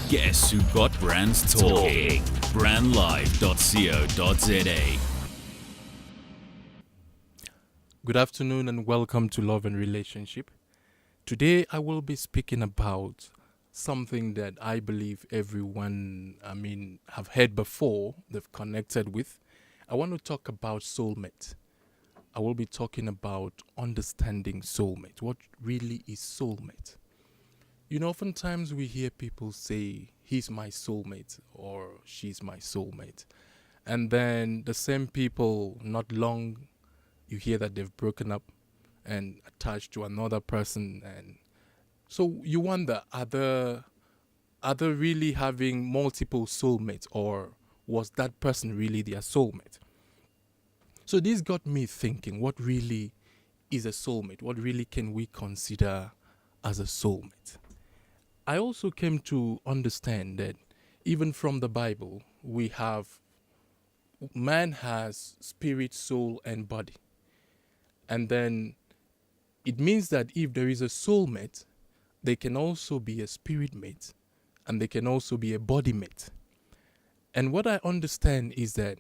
Guess who got brands talking? Brandlive.co.za. Good afternoon and welcome to Love and Relationship. Today I will be speaking about something that I believe everyone, have heard before, they've connected with. I want to talk about soulmate. I will be talking about understanding soulmate. What really is soulmate? You know, oftentimes we hear people say, he's my soulmate or she's my soulmate. And then the same people, not long, you hear that they've broken up and attached to another person. And so you wonder, are they really having multiple soulmates, or was that person really their soulmate? So this got me thinking, what really is a soulmate? What really can we consider as a soulmate? I also came to understand that even from the Bible, we have man has spirit, soul, and body. And then it means that if there is a soulmate, they can also be a spirit mate and they can also be a body mate. And what I understand is that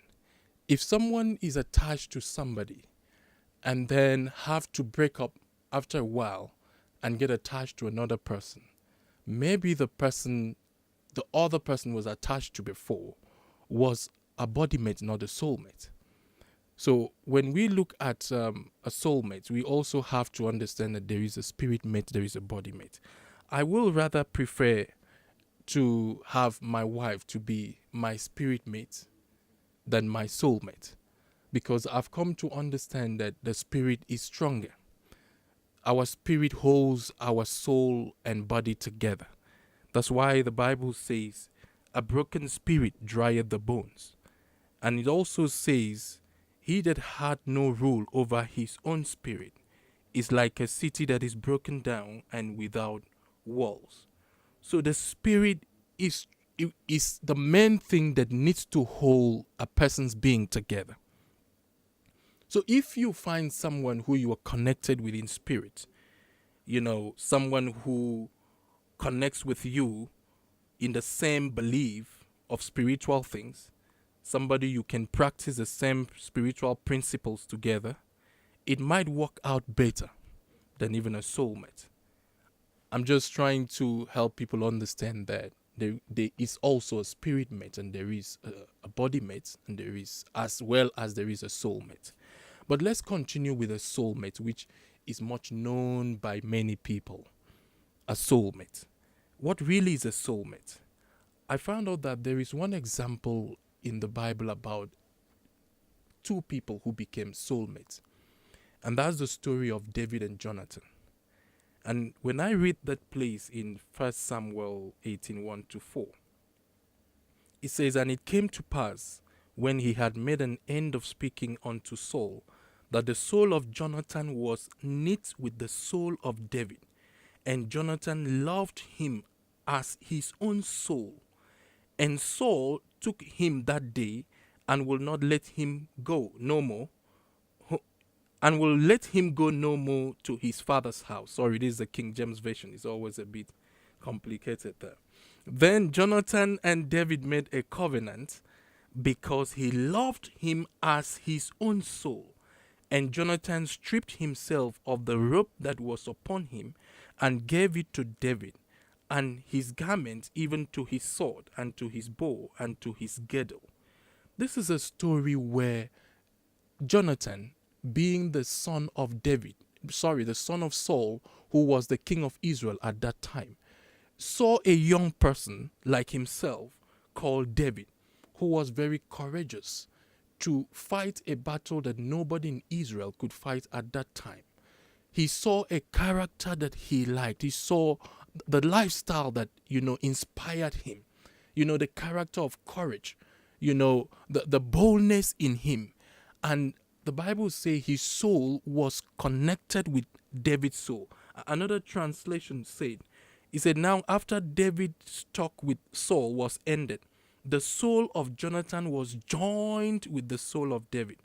if someone is attached to somebody and then have to break up after a while and get attached to another person, maybe the other person was attached to before was a body mate, not a soulmate. So when we look at a soulmate, we also have to understand that there is a spirit mate, there is a body mate. I will rather prefer to have my wife to be my spirit mate than my soulmate, because I've come to understand that the spirit is stronger. Our spirit holds our soul and body together. That's why the Bible says, a broken spirit drieth the bones. And it also says, he that had no rule over his own spirit is like a city that is broken down and without walls. So the spirit is the main thing that needs to hold a person's being together. So if you find someone who you are connected with in spirit, someone who connects with you in the same belief of spiritual things, somebody you can practice the same spiritual principles together, it might work out better than even a soulmate. I'm just trying to help people understand that there is also a spirit mate, and there is a body mate, and there is, as well as there is a soulmate. But let's continue with a soulmate, which is much known by many people. A soulmate. What really is a soulmate? I found out that there is one example in the Bible about two people who became soulmates. And that's the story of David and Jonathan. And when I read that place in 1 Samuel 18:1-4, it says, "And it came to pass, when he had made an end of speaking unto Saul, that the soul of Jonathan was knit with the soul of David, and Jonathan loved him as his own soul. And Saul took him that day, and will not let him go no more, to his father's house." Sorry, this is the King James Version. It's always a bit complicated there. "Then Jonathan and David made a covenant, because he loved him as his own soul. And Jonathan stripped himself of the robe that was upon him, and gave it to David, and his garment, even to his sword, and to his bow, and to his girdle." This is a story where Jonathan, being the son of the son of Saul, who was the king of Israel at that time, saw a young person like himself called David, who was very courageous to fight a battle that nobody in Israel could fight at that time. He saw a character that he liked. He saw the lifestyle that, inspired him. The character of courage, the boldness in him. And the Bible says his soul was connected with David's soul. Another translation said, it said, "Now after David's talk with Saul was ended, the soul of Jonathan was joined with the soul of David,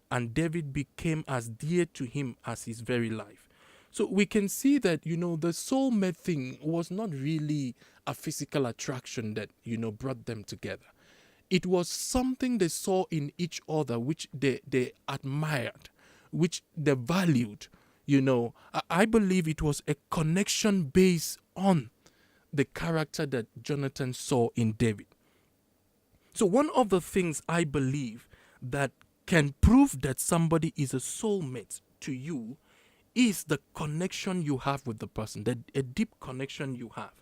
and David became as dear to him as his very life." So we can see that, the soulmate thing was not really a physical attraction that, brought them together. It was something they saw in each other, which they admired, which they valued. I believe it was a connection based on the character that Jonathan saw in David. So one of the things I believe that can prove that somebody is a soulmate to you is the connection you have with the person, a deep connection you have.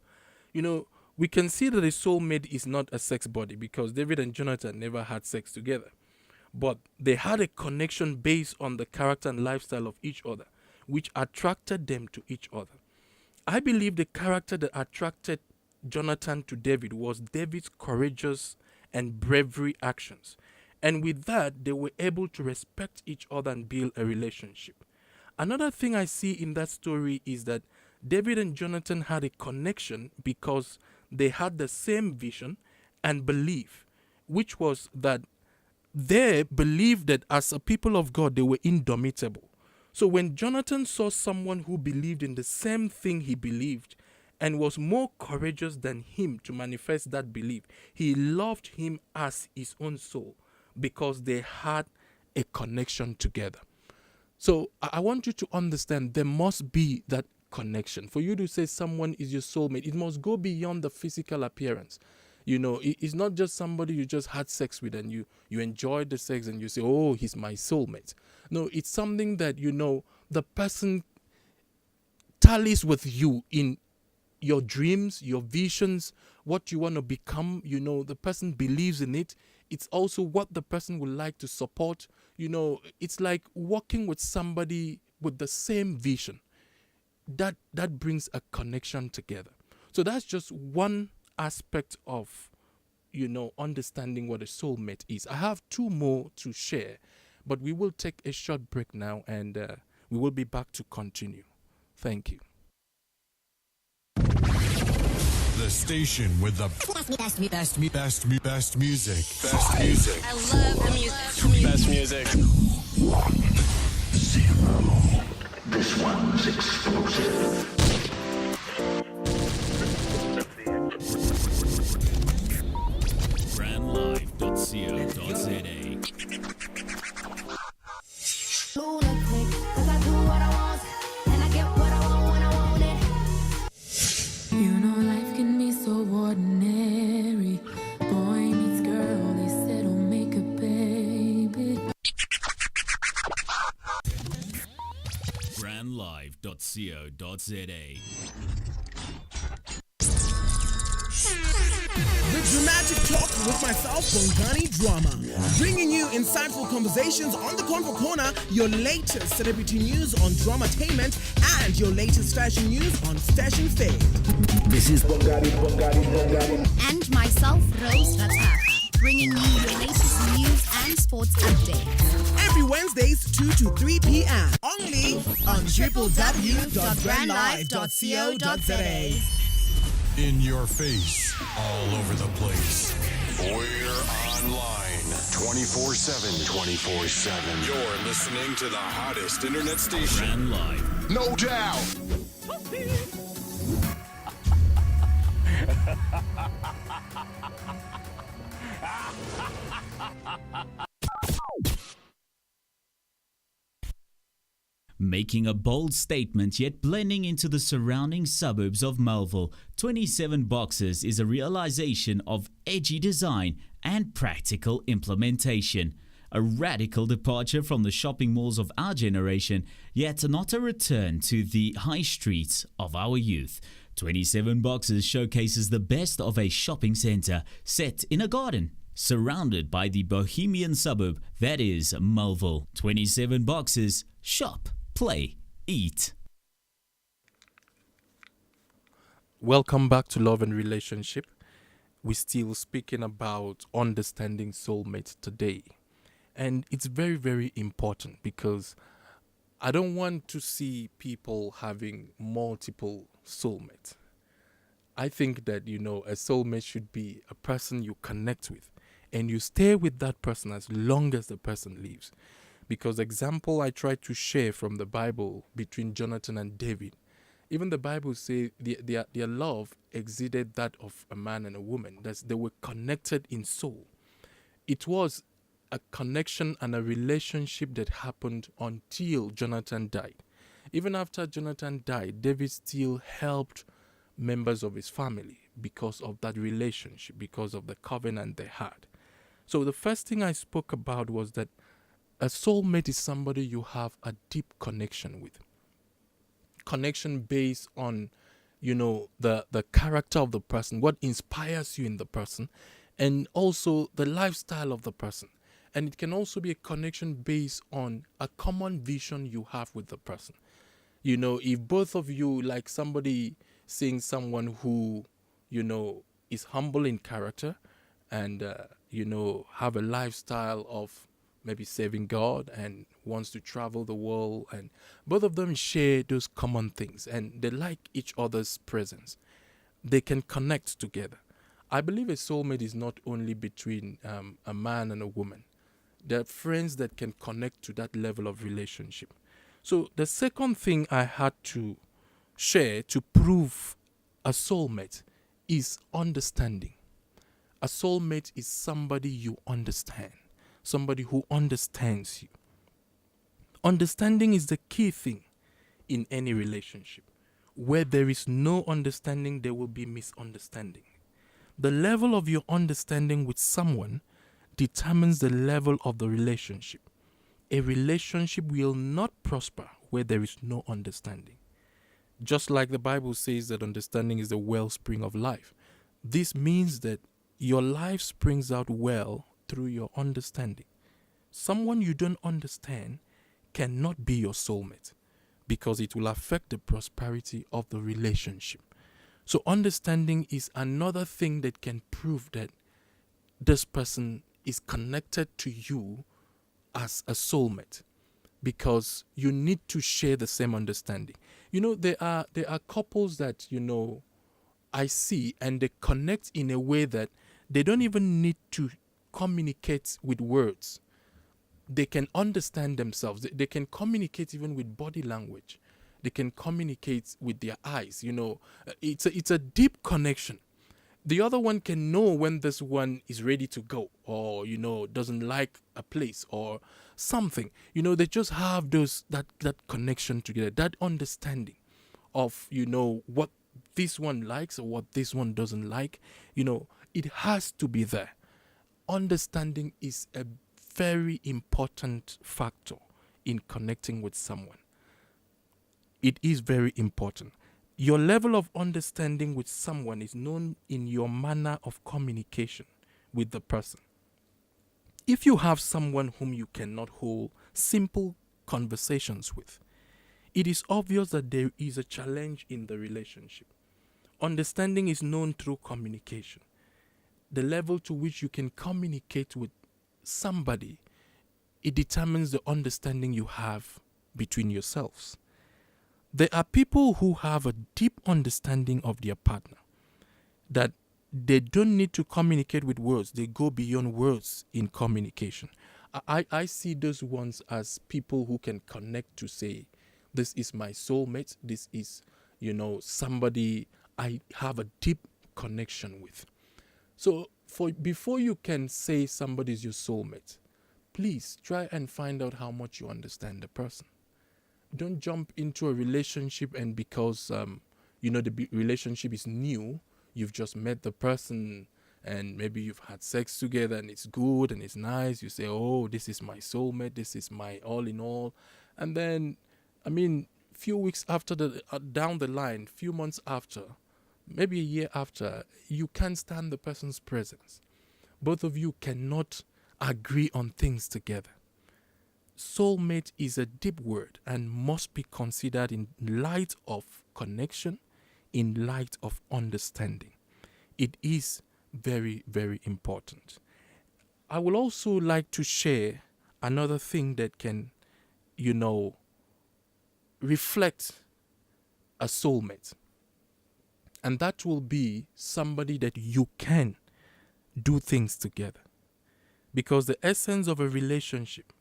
We can see that a soulmate is not a sex body because David and Jonathan never had sex together. But they had a connection based on the character and lifestyle of each other, which attracted them to each other. I believe the character that attracted Jonathan to David was David's courageous and bravery actions. And with that, they were able to respect each other and build a relationship. Another thing I see in that story is that David and Jonathan had a connection because they had the same vision and belief, which was that they believed that as a people of God, they were indomitable. So when Jonathan saw someone who believed in the same thing he believed and was more courageous than him to manifest that belief, he loved him as his own soul because they had a connection together. So I want you to understand there must be that connection. For you to say someone is your soulmate, it must go beyond the physical appearance. It's not just somebody you just had sex with and you enjoyed the sex and you say, oh, he's my soulmate. No, it's something that, the person tallies with you in your dreams, your visions, what you want to become. The person believes in it. It's also what the person would like to support. It's like working with somebody with the same vision. That brings a connection together. So that's just one aspect of, understanding what a soulmate is. I have two more to share, but we will take a short break now and we will be back to continue. Thank you. The station with the best music. Best music. I love the music. Best music. 0. This one's explosive. brandlive.co.za. Lunatic, 'cause I do what I want, and I get what I want when I want it. Life can be so ordinary. Boy meets girl, they said, oh, make a baby. brandlive.co.za. The Dramatic Talk with myself, Bongani Drama. Bringing you insightful conversations on the Convo Corner, your latest celebrity news on Dramatainment, and your latest fashion news on Fashion Fade. This is Bongani. And myself, Rose Rataka, bringing you your latest news and sports updates. Every Wednesdays, 2 to 3 p.m. Only on www.brandlive.co.za. In your face, all over the place. We're online 24/7. 24/7. You're listening to the hottest internet station. Brand Live. No doubt. Making a bold statement yet blending into the surrounding suburbs of Melville, 27 Boxes is a realization of edgy design and practical implementation. A radical departure from the shopping malls of our generation, yet not a return to the high streets of our youth. 27 Boxes showcases the best of a shopping centre set in a garden, surrounded by the bohemian suburb that is Melville. 27 Boxes, shop, play, eat. Welcome back to Love and Relationship. We're still speaking about understanding soulmates today. And it's very, very important because I don't want to see people having multiple soulmates. I think that, a soulmate should be a person you connect with and you stay with that person as long as the person lives. Because the example I tried to share from the Bible between Jonathan and David, even the Bible says their love exceeded that of a man and a woman. They were connected in soul. It was a connection and a relationship that happened until Jonathan died. Even after Jonathan died, David still helped members of his family because of that relationship, because of the covenant they had. So the first thing I spoke about was that a soulmate is somebody you have a deep connection with. Connection based on, the character of the person, what inspires you in the person, and also the lifestyle of the person. And it can also be a connection based on a common vision you have with the person. If both of you, like somebody seeing someone who, is humble in character and, have a lifestyle of maybe serving God and wants to travel the world, and both of them share those common things and they like each other's presence, they can connect together. I believe a soulmate is not only between a man and a woman. There are friends that can connect to that level of relationship. So the second thing I had to share to prove a soulmate is understanding. A soulmate is somebody you understand, somebody who understands you. Understanding is the key thing in any relationship. Where there is no understanding, there will be misunderstanding. The level of your understanding with someone determines the level of the relationship. A relationship will not prosper where there is no understanding. Just like the Bible says that understanding is the wellspring of life. This means that your life springs out well through your understanding. Someone you don't understand cannot be your soulmate because it will affect the prosperity of the relationship. So understanding is another thing that can prove that this person is connected to you as a soulmate, because you need to share the same understanding. There are couples that I see, and they connect in a way that they don't even need to communicate with words. They can understand themselves. They can communicate even with body language. They can communicate with their eyes. It's a deep connection. The other one can know when this one is ready to go, or doesn't like a place or something. They just have that connection together, that understanding of what this one likes or what this one doesn't like. It has to be there. Understanding is a very important factor in connecting with someone. It is very important. Your level of understanding with someone is known in your manner of communication with the person. If you have someone whom you cannot hold simple conversations with, it is obvious that there is a challenge in the relationship. Understanding is known through communication. The level to which you can communicate with somebody, it determines the understanding you have between yourselves. There are people who have a deep understanding of their partner, that they don't need to communicate with words. They go beyond words in communication. I see those ones as people who can connect to say, this is my soulmate. This is, somebody I have a deep connection with. So before you can say somebody is your soulmate, please try and find out how much you understand the person. Don't jump into a relationship and because the relationship is new, you've just met the person and maybe you've had sex together and it's good and it's nice. You say, oh, this is my soulmate, this is my all in all. And then, few weeks after down the line, few months after, maybe a year after, you can't stand the person's presence. Both of you cannot agree on things together. Soulmate is a deep word and must be considered in light of connection, in light of understanding. It is very, very important. I would also like to share another thing that can, reflect a soulmate. And that will be somebody that you can do things together. Because the essence of a relationship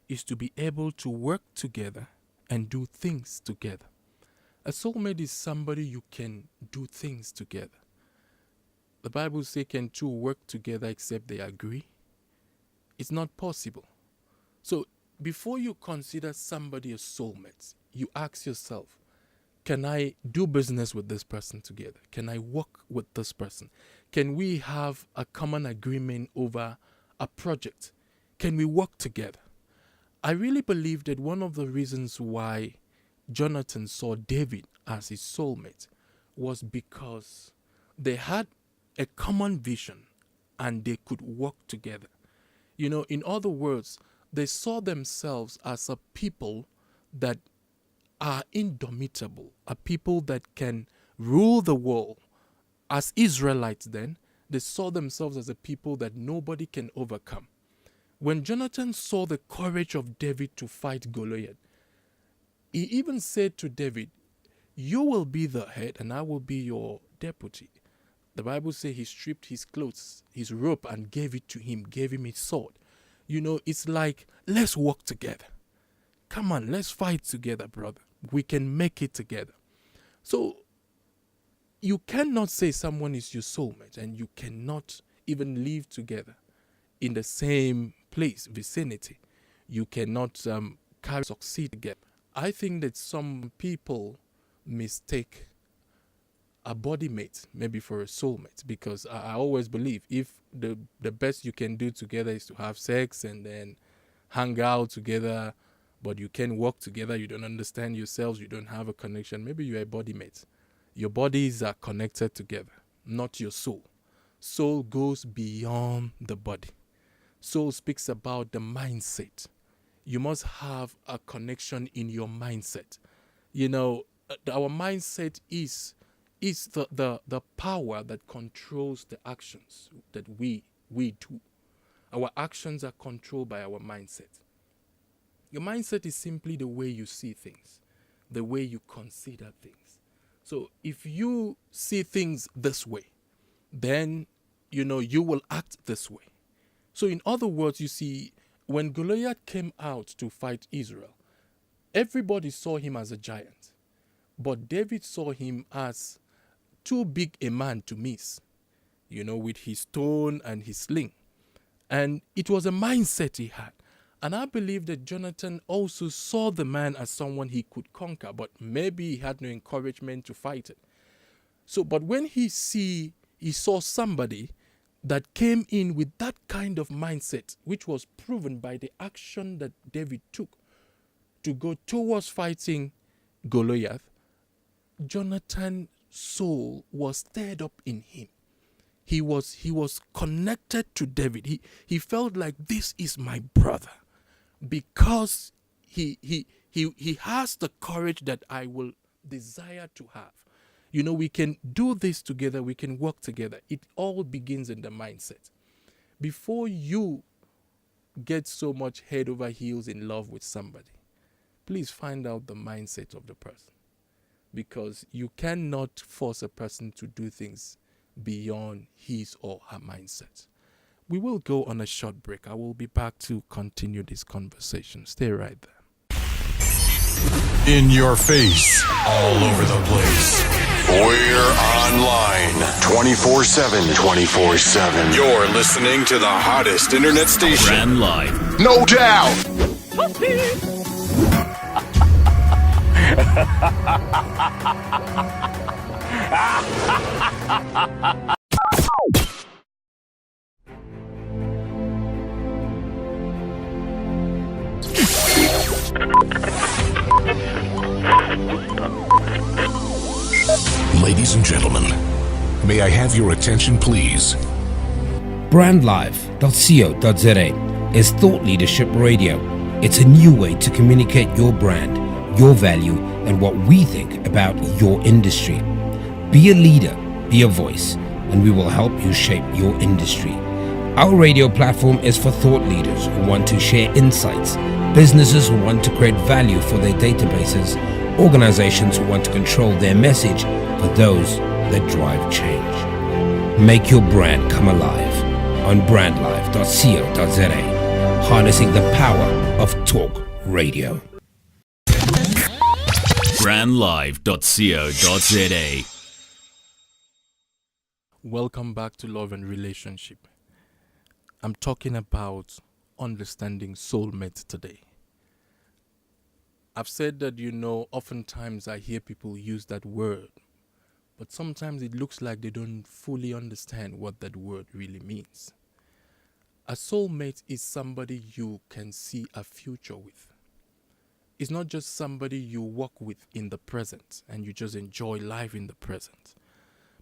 is to be able to work together and do things together. A soulmate is somebody you can do things together. The Bible says, can two work together except they agree? It's not possible. So before you consider somebody a soulmate, you ask yourself, can I do business with this person together? Can I work with this person? Can we have a common agreement over a project? Can we work together? I really believe that one of the reasons why Jonathan saw David as his soulmate was because they had a common vision and they could work together. You know, in other words, they saw themselves as a people that are indomitable, a people that can rule the world. As Israelites then, they saw themselves as a people that nobody can overcome. When Jonathan saw the courage of David to fight Goliath, he even said to David, you will be the head and I will be your deputy. The Bible says he stripped his clothes, his robe, and gave it to him, gave him his sword. You know, it's like, let's work together. Come on, let's fight together, brother. We can make it together. So, you cannot say someone is your soulmate and you cannot even live together in the same place, vicinity. You cannot succeed together. I think that some people mistake a body mate maybe for a soulmate, because I always believe if the best you can do together is to have sex and then hang out together, but you can't work together, you don't understand yourselves, you don't have a connection, maybe you're a body mate. Your bodies are connected together, not your soul. Soul goes beyond the body. Soul speaks about the mindset. You must have a connection in your mindset. You know, our mindset is the power that controls the actions that we do. Our actions are controlled by our mindset. Your mindset is simply the way you see things, the way you consider things. So if you see things this way, then, you know, you will act this way. So in other words, you see, when Goliath came out to fight Israel, everybody saw him as a giant. But David saw him as too big a man to miss, you know, with his stone and his sling. And it was a mindset he had. And I believe that Jonathan also saw the man as someone he could conquer, but maybe he had no encouragement to fight it. So, but when he saw somebody that came in with that kind of mindset, which was proven by the action that David took to go towards fighting Goliath, Jonathan's soul was stirred up in him. He was connected to David. He felt like, this is my brother, because he has the courage that I will desire to have. You know, we can do this together. We can work together. It all begins in the mindset. Before you get so much head over heels in love with somebody, please find out the mindset of the person, because you cannot force a person to do things beyond his or her mindset. We will go on a short break. I will be back to continue this conversation. Stay right there. In your face, all over the place. We're online 24/7. 24/7. You're listening to the hottest internet station. Brand live. No doubt. Ladies and gentlemen, may I have your attention, please? Brandlife.co.za is thought leadership radio. It's a new way to communicate your brand, your value, and what we think about your industry. Be a leader, be a voice, and we will help you shape your industry. Our radio platform is for thought leaders who want to share insights, businesses who want to create value for their databases, organizations who want to control their message, for those that drive change. Make your brand come alive on brandlife.co.za. harnessing the power of talk radio. brandlive.co.za. Welcome back to Love and Relationship. I'm talking about understanding soulmate today. I've said that, oftentimes I hear people use that word, but sometimes it looks like they don't fully understand what that word really means. A soulmate is somebody you can see a future with. It's not just somebody you walk with in the present and you just enjoy life in the present.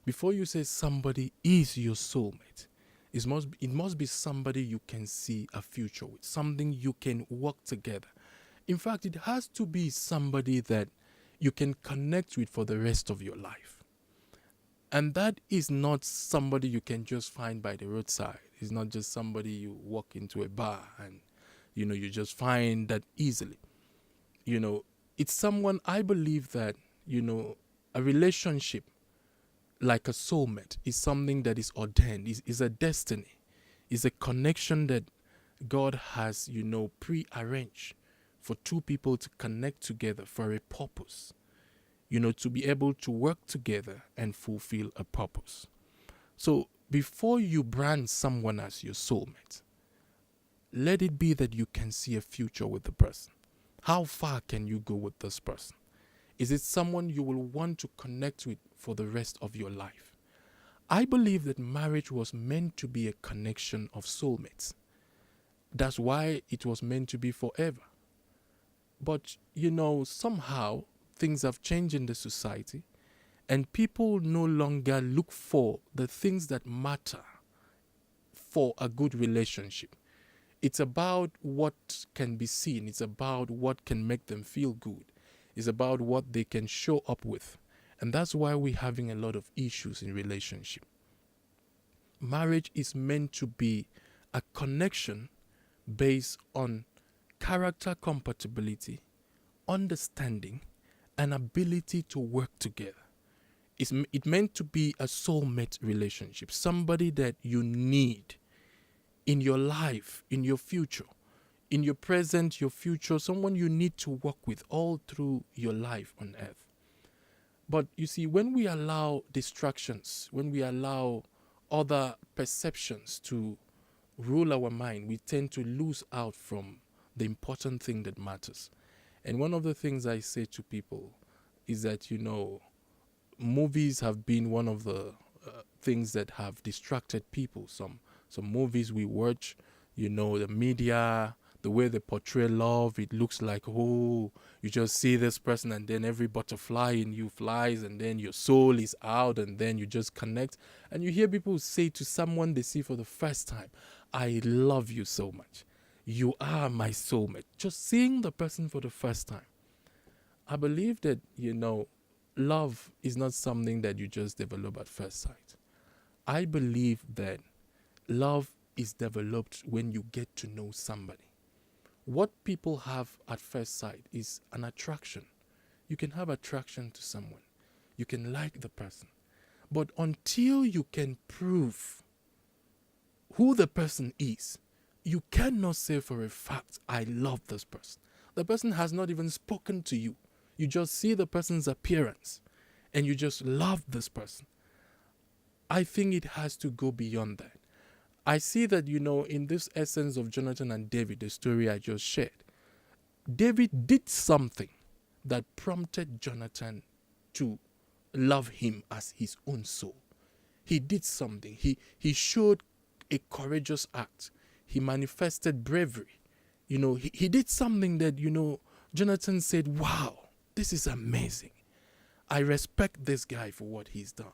Before you say somebody is your soulmate, it must be somebody you can see a future with, something you can work together. In fact, it has to be somebody that you can connect with for the rest of your life. And that is not somebody you can just find by the roadside. It's not just somebody you walk into a bar and, you just find that easily. It's someone, I believe that, a relationship like a soulmate is something that is ordained, is a destiny, is a connection that God has, pre-arranged for two people to connect together for a purpose, to be able to work together and fulfill a purpose. So before you brand someone as your soulmate, let it be that you can see a future with the person. How far can you go with this person? Is it someone you will want to connect with for the rest of your life? I believe that marriage was meant to be a connection of soulmates. That's why it was meant to be forever. But, somehow things have changed in the society and people no longer look for the things that matter for a good relationship. It's about what can be seen. It's about what can make them feel good. It's about what they can show up with. And that's why we're having a lot of issues in relationship. Marriage is meant to be a connection based on character compatibility, understanding, and ability to work together. It's meant to be a soulmate relationship, somebody that you need in your life, in your future, in your present, your future, someone you need to work with all through your life on earth. But you see, when we allow distractions, when we allow other perceptions to rule our mind, we tend to lose out from the important thing that matters. And one of the things I say to people is that, movies have been one of the things that have distracted people. Some movies we watch, the media, the way they portray love, it looks like, you just see this person and then every butterfly in you flies and then your soul is out and then you just connect. And you hear people say to someone they see for the first time, I love you so much. You are my soulmate. Just seeing the person for the first time. I believe that, love is not something that you just develop at first sight. I believe that love is developed when you get to know somebody. What people have at first sight is an attraction. You can have attraction to someone. You can like the person. But until you can prove who the person is, you cannot say for a fact, I love this person. The person has not even spoken to you. You just see the person's appearance and you just love this person. I think it has to go beyond that. I see that, in this essence of Jonathan and David, the story I just shared, David did something that prompted Jonathan to love him as his own soul. He did something. He showed a courageous act. He manifested bravery. He did something that, Jonathan said, wow, this is amazing. I respect this guy for what he's done.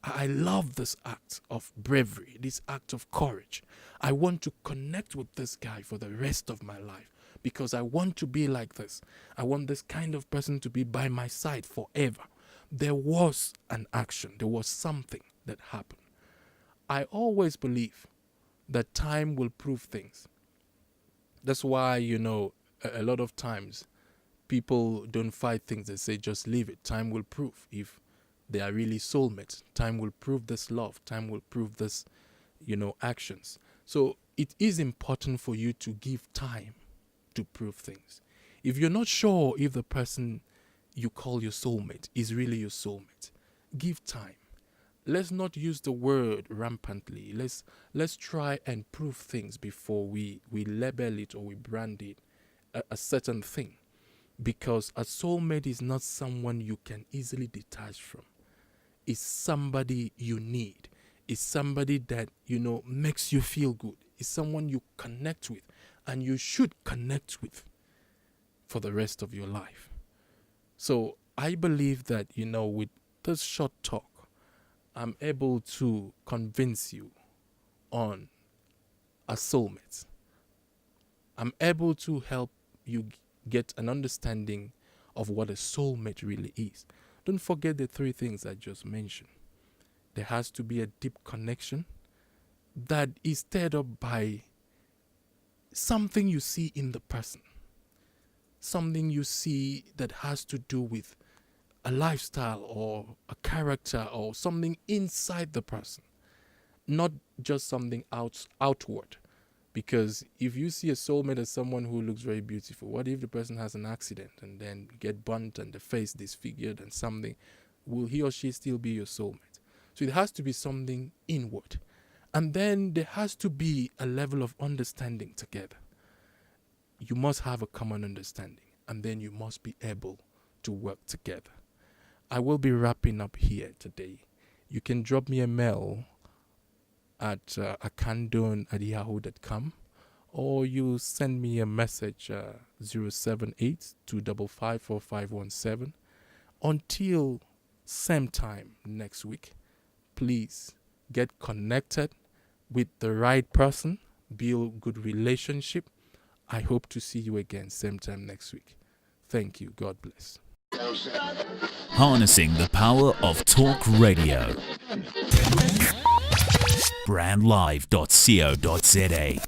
I love this act of bravery, this act of courage. I want to connect with this guy for the rest of my life because I want to be like this. I want this kind of person to be by my side forever. There was an action. There was something that happened. I always believe that time will prove things. That's why, a lot of times people don't fight things. They say, just leave it. Time will prove if they are really soulmates. Time will prove this love. Time will prove this, actions. So it is important for you to give time to prove things. If you're not sure if the person you call your soulmate is really your soulmate, give time. Let's not use the word rampantly. Let's try and prove things before we label it or we brand it a certain thing. Because a soulmate is not someone you can easily detach from. It's somebody you need. It's somebody that, makes you feel good. It's someone you connect with and you should connect with for the rest of your life. So I believe that, with this short talk, I'm able to convince you on a soulmate. I'm able to help you get an understanding of what a soulmate really is. Don't forget the 3 things I just mentioned. There has to be a deep connection that is stirred up by something you see in the person. Something you see that has to do with a lifestyle or a character or something inside the person. Not just something outward. Because if you see a soulmate as someone who looks very beautiful, what if the person has an accident and then get burnt and the face disfigured and something? Will he or she still be your soulmate? So it has to be something inward. And then there has to be a level of understanding together. You must have a common understanding, and then you must be able to work together. I will be wrapping up here today. You can drop me a mail at akandon@yahoo.com, or you send me a message 078-255-4517. Until same time next week, please get connected with the right person, build good relationship. I hope to see you again same time next week. Thank you. God bless. Harnessing the power of talk radio. brandlive.co.za